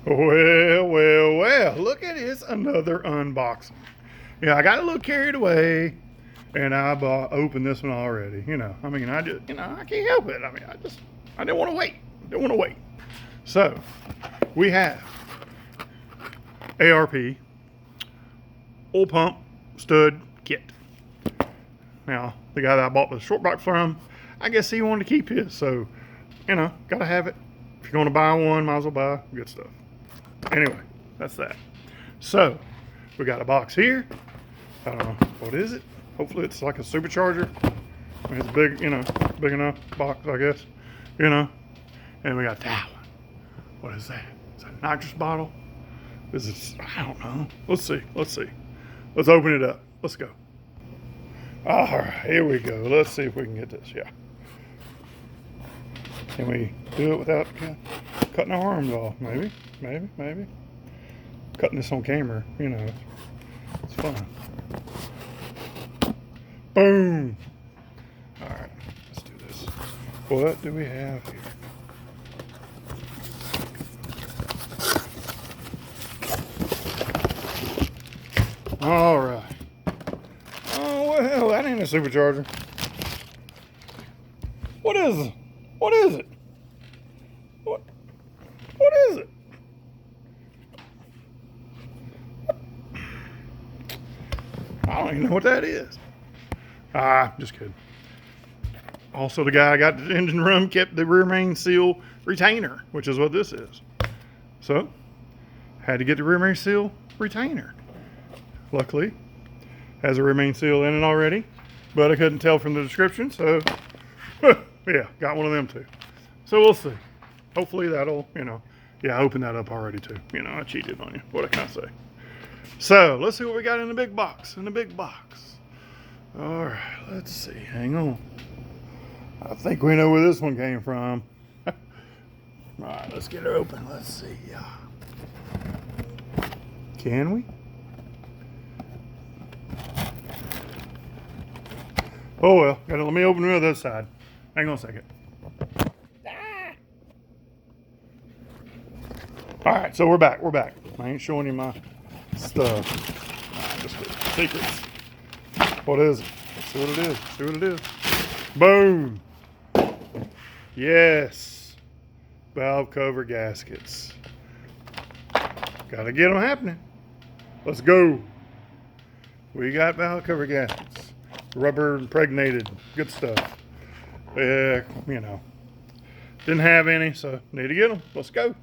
Well, look at this, another unboxing. Yeah, I got a little carried away and opened this one already. I mean, I just, I can't help it. I mean, I didn't want to wait. Didn't want to wait. So, we have ARP oil pump stud kit. Now, the guy that I bought the short box from, I guess he wanted to keep his. So, gotta have it. If you're going to buy one, might as well buy good stuff. Anyway, that's that. So, we got a box here. What is it? Hopefully it's like a supercharger. I mean, it's big, big enough box, I guess. And we got that one. What is that? Is that a nitrous bottle? Is it? I don't know. Let's see. Let's open it up. Let's go. All right, here we go. Let's see if we can get this. Yeah. Can we do it without cutting our arms off? Maybe. Cutting this on camera, it's fun. Boom. All right, let's do this. What do we have here? All right. Oh, well, that ain't a supercharger. What is it? What is it? What is it? I don't even know what that is. Just kidding. Also, the guy I got the engine room kept the rear main seal retainer, which is what this is. So, had to get the rear main seal retainer. Luckily, has a rear main seal in it already, but I couldn't tell from the description, so yeah, got one of them too. So we'll see. Hopefully that'll, yeah, I opened that up already too. I cheated on you. What can I say? So let's see what we got in the big box. All right, let's see. Hang on. I think we know where this one came from. All right, let's get it open. Let's see. Can we? Oh well, let me open the other side. Hang on a second. All right, so we're back. I ain't showing you my stuff. Just secrets. What is it? Let's see what it is. Boom. Yes. Valve cover gaskets. Gotta get them happening. Let's go. We got valve cover gaskets. Rubber impregnated. Good stuff. Didn't have any, so need to get them. Let's go.